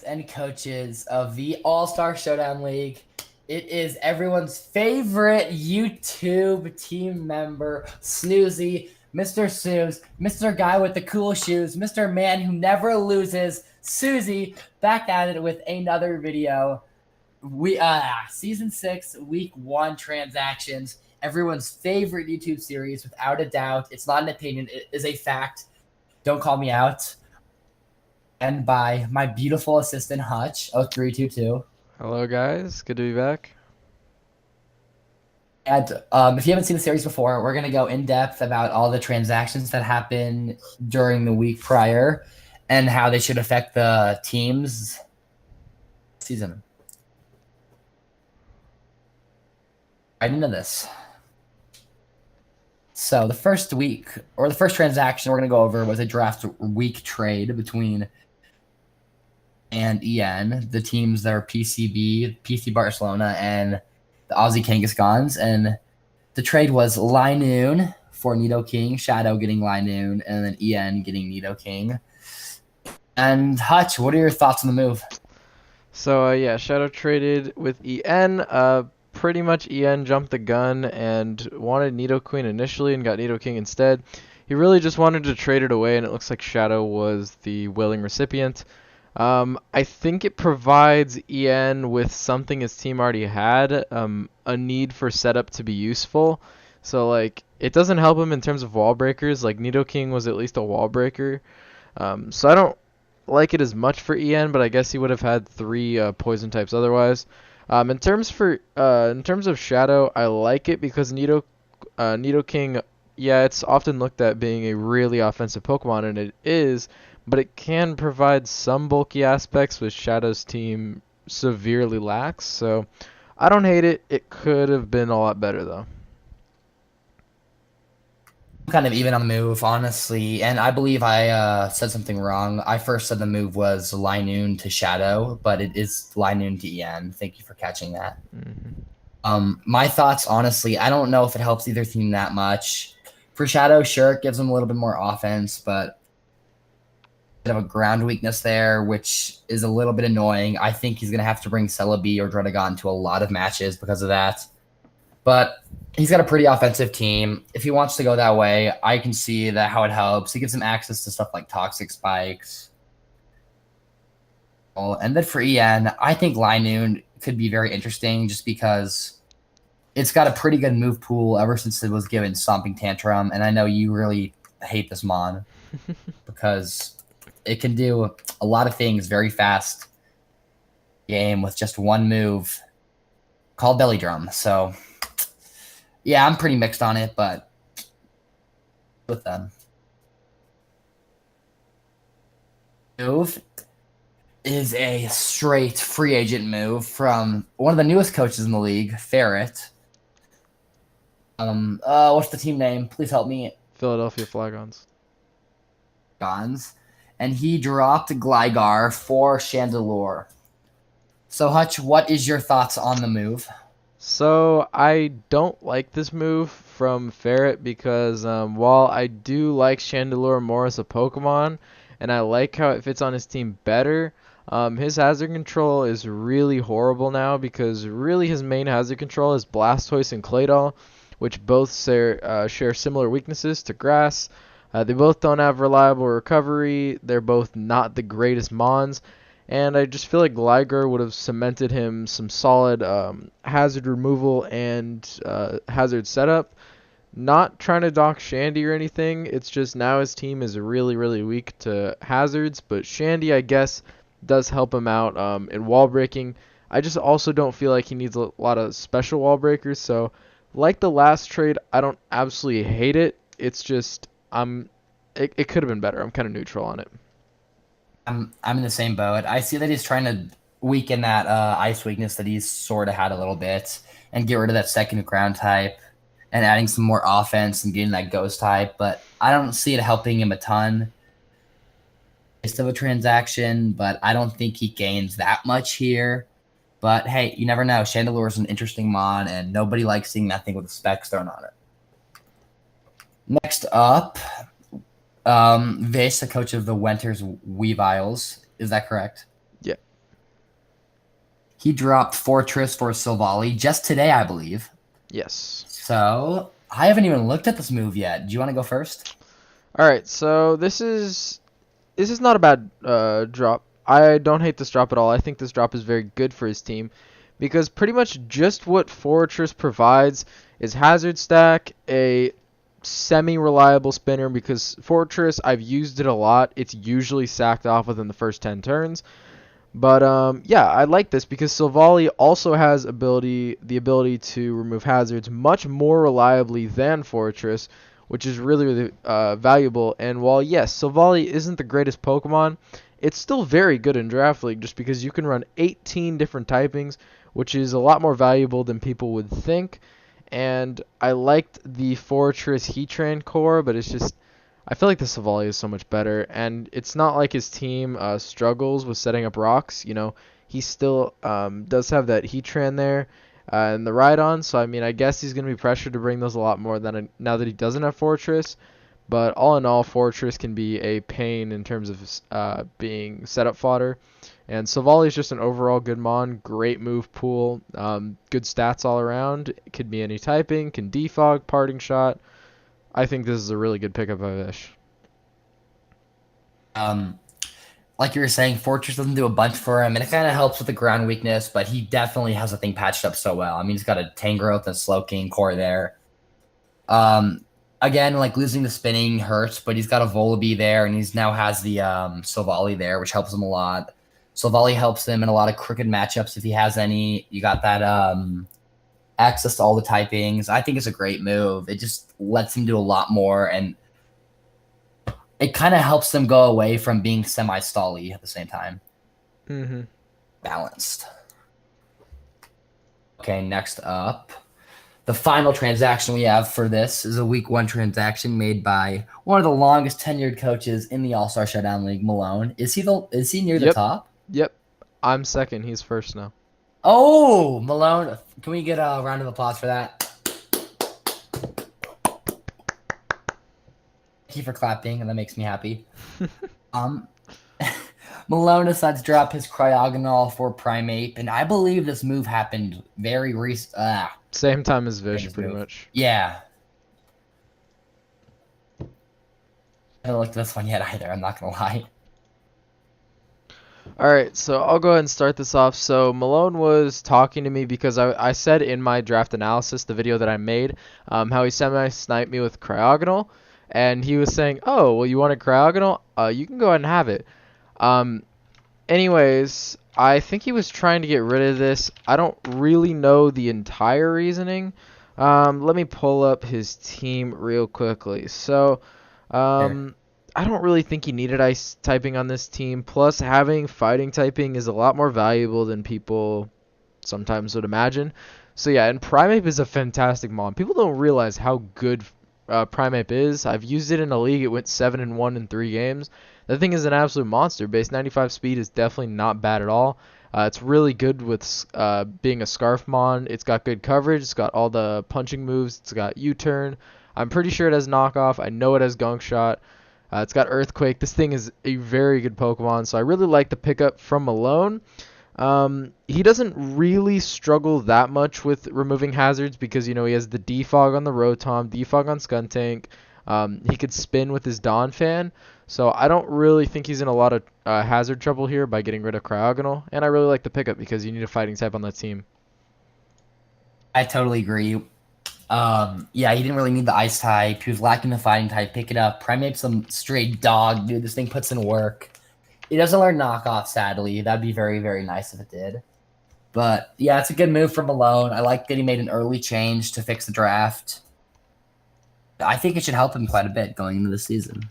and coaches of the All-Star Showdown League. It is everyone's favorite YouTube team member, Snoozy, Mr. Snooze, Mr. Guy with the cool shoes, Mr. Man who never loses, Susie, back at it with another video. We Season 6, Week 1 transactions. Everyone's favorite YouTube series, without a doubt. It's not an opinion, it is a fact. Don't call me out. And by my beautiful assistant Hutch 0322. Hello, guys. Good to be back. And if you haven't seen the series before, we're going to go in depth about all the transactions that happen during the week prior and how they should affect the team's season. Right into this. So the first week, or the first transaction we're going to go over, was a draft week trade between and EN, the teams that are PCB, PC Barcelona, and the Aussie Kangaskhan's. And the trade was Linoon for Nidoking, Shadow getting Linoon, and then EN getting Nidoking. And Hutch, what are your thoughts on the move? So, yeah, Shadow traded with EN. Pretty much EN jumped the gun and wanted Nidoqueen initially and got Nidoking instead. He really just wanted to trade it away, and it looks like Shadow was the willing recipient. I think it provides EN with something his team already had, a need for setup to be useful. So, like, it doesn't help him in terms of wall breakers. Like, Nidoking was at least a wall breaker. So I don't like it as much for EN, but I guess he would have had 3 poison types otherwise. In terms of Shadow, I like it because Nidoking, yeah, it's often looked at being a really offensive Pokemon, and it is, but it can provide some bulky aspects which Shadow's team severely lacks. So I don't hate it. It could have been a lot better though. Kind of even on the move, honestly. And I believe I said something wrong. I first said the move was Linoon to Shadow, but it is Linoon to EN. Thank you for catching that. My thoughts, honestly, I don't know if it helps either team that much. For Shadow, sure, it gives them a little bit more offense, but bit of a ground weakness there, which is a little bit annoying. I think he's going to have to bring Celebi or Dredagon to a lot of matches because of that. But he's got a pretty offensive team. If he wants to go that way, I can see that how it helps. He gives him access to stuff like Toxic Spikes. And then for EN, I think Linoon could be very interesting just because it's got a pretty good move pool ever since it was given Stomping Tantrum. And I know you really hate this Mon because it can do a lot of things very fast game with just one move called Belly Drum. So yeah, I'm pretty mixed on it, but with them. Move is a straight free agent move from one of the newest coaches in the league, Ferret. What's the team name? Please help me. Philadelphia Flagons. And he dropped Gligar for Chandelure. So, Hutch, what is your thoughts on the move? So I don't like this move from Ferret because while I do like Chandelure more as a Pokemon, and I like how it fits on his team better, his hazard control is really horrible now because really his main hazard control is Blastoise and Claydol, which both share similar weaknesses to Grass. They both don't have reliable recovery. They're both not the greatest Mons. And I just feel like Gligar would have cemented him some solid hazard removal and hazard setup. Not trying to dock Shandy or anything. It's just now his team is really, really weak to hazards. But Shandy, I guess, does help him out in wall breaking. I just also don't feel like he needs a lot of special wall breakers. So, like the last trade, I don't absolutely hate it. It's just it could have been better. I'm kind of neutral on it. I'm in the same boat. I see that he's trying to weaken that ice weakness that he's sort of had a little bit and get rid of that second ground type and adding some more offense and getting that ghost type. But I don't see it helping him a ton. It's of a transaction, but I don't think he gains that much here. But hey, you never know. Chandelure is an interesting mon, and nobody likes seeing that thing with the specs thrown on it. Next up, Vish, the coach of the Winters Weaviles. Is that correct? Yeah. He dropped Fortress for Silvally just today, I believe. Yes. So I haven't even looked at this move yet. Do you want to go first? All right, so this is not a bad drop. I don't hate this drop at all. I think this drop is very good for his team because pretty much just what Fortress provides is Hazard Stack, a semi-reliable spinner because Fortress, I've used it a lot. It's usually sacked off within the first 10 turns. But yeah, I like this because Silvally also has the ability to remove hazards much more reliably than Fortress, which is really valuable. And while yes, Silvally isn't the greatest Pokemon, it's still very good in Draft League just because you can run 18 different typings, which is a lot more valuable than people would think. And I liked the Fortress Heatran core, but it's just I feel like the Silvally is so much better, and it's not like his team struggles with setting up rocks. You know, he still does have that Heatran there and the Rhydon, so I mean, I guess he's going to be pressured to bring those a lot more than now that he doesn't have Fortress. But all in all, Fortress can be a pain in terms of being setup fodder. And Silvally is just an overall good mon, great move pool, good stats all around. Could be any typing, can defog, parting shot. I think this is a really good pickup by Vish. Um, like you were saying, Fortress doesn't do a bunch for him, and it kind of helps with the ground weakness, but he definitely has the thing patched up so well. I mean, he's got a Tangrowth and Slowking core there. Again, like losing the spinning hurts, but he's got a Volibee there, and he's now has the Silvally there, which helps him a lot. Silvally helps him in a lot of crooked matchups if he has any. You got that access to all the typings. I think it's a great move. It just lets him do a lot more, and it kind of helps them go away from being semi-stally at the same time. Mm-hmm. Balanced. Okay, next up. The final transaction we have for this is a week 1 transaction made by one of the longest tenured coaches in the All-Star Showdown League, Malone. Is he near the top? Yep. I'm second. He's first now. Oh, Malone. Can we get a round of applause for that? Thank you for clapping, and that makes me happy. Malone decides to drop his Cryogonal for Primeape, and I believe this move happened very recent. Same time as Vish, pretty much. Yeah. I haven't looked at this one yet either, I'm not going to lie. Alright, so I'll go ahead and start this off. So Malone was talking to me because I said in my draft analysis, the video that I made, how he semi-sniped me with Cryogonal. And he was saying, oh, well, you want a Cryogonal? You can go ahead and have it. Anyways, I think he was trying to get rid of this. I don't really know the entire reasoning. Let me pull up his team real quickly. So, I don't really think he needed ice typing on this team. Plus, having fighting typing is a lot more valuable than people sometimes would imagine. So yeah, and Primeape is a fantastic mon. People don't realize how good Primeape is. I've used it in a league. It went 7-1 in 3 games. That thing is an absolute monster. Base 95 speed is definitely not bad at all. It's really good with being a Scarf Mon. It's got good coverage. It's got all the punching moves. It's got U-turn. I'm pretty sure it has knockoff. I know it has Gunk Shot. It's got Earthquake. This thing is a very good Pokemon, so I really like the pickup from Malone. He doesn't really struggle that much with removing hazards because, you know, he has the Defog on the Rotom, Defog on Skuntank. He could spin with his Donphan. So I don't really think he's in a lot of hazard trouble here by getting rid of Cryogonal. And I really like the pickup because you need a fighting type on that team. I totally agree. Yeah, he didn't really need the ice type. He was lacking the fighting type. Pick it up. Primeape's some straight dog, dude. This thing puts in work. It doesn't learn knockoff, sadly. That'd be very, very nice if it did. But yeah, it's a good move from Malone. I like that he made an early change to fix the draft. I think it should help him quite a bit going into the season.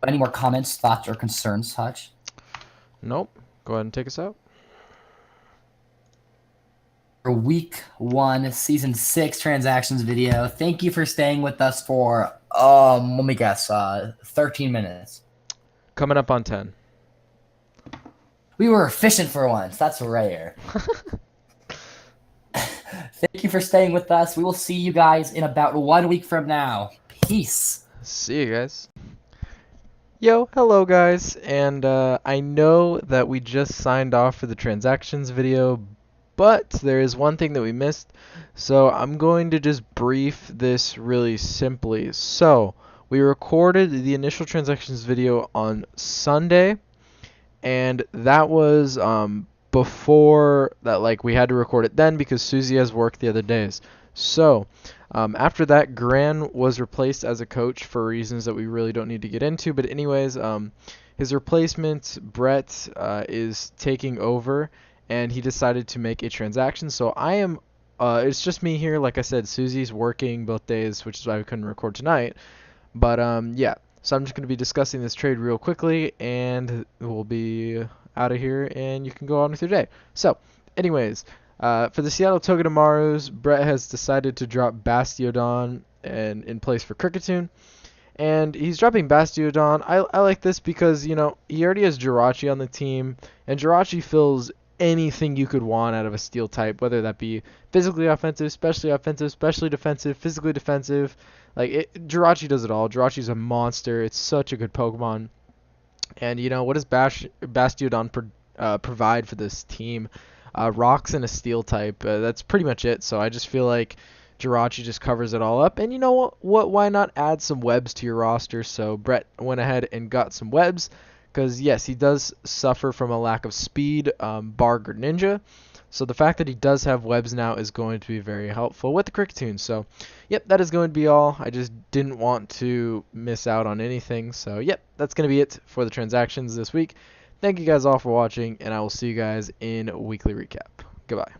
Any more comments, thoughts, or concerns, Hutch? Nope. Go ahead and take us out. For week 1, season 6 transactions video. Thank you for staying with us for, let me guess, 13 minutes. Coming up on 10. We were efficient for once. That's rare. Thank you for staying with us. We will see you guys in about 1 week from now. Peace. See you guys. Yo, hello guys, and I know that we just signed off for the transactions video, but there is one thing that we missed, so I'm going to just brief this really simply. So, we recorded the initial transactions video on Sunday, and that was before that, like, we had to record it then because Susie has work the other days. So, after that, Gran was replaced as a coach for reasons that we really don't need to get into. But anyways, his replacement, Brett, is taking over, and he decided to make a transaction. So I am, it's just me here. Like I said, Susie's working both days, which is why we couldn't record tonight. But yeah, so I'm just going to be discussing this trade real quickly, and we'll be out of here, and you can go on with your day. So, anyways, for the Seattle Togedemaru's, Brett has decided to drop Bastiodon and in place for Cricketune. And he's dropping Bastiodon. I like this because, you know, he already has Jirachi on the team, and Jirachi fills anything you could want out of a steel type, whether that be physically offensive, specially defensive, physically defensive. Jirachi does it all. Jirachi's a monster. It's such a good Pokemon. And, you know, what does Bastiodon provide for this team? Rocks and a steel type. That's pretty much it. So I just feel like Jirachi just covers it all up. And you know what? Why not add some webs to your roster? So Brett went ahead and got some webs. Because, yes, he does suffer from a lack of speed, bar Greninja. So the fact that he does have webs now is going to be very helpful with the Cricketune. So, yep, that is going to be all. I just didn't want to miss out on anything. So, yep, that's going to be it for the transactions this week. Thank you guys all for watching, and I will see you guys in weekly recap. Goodbye.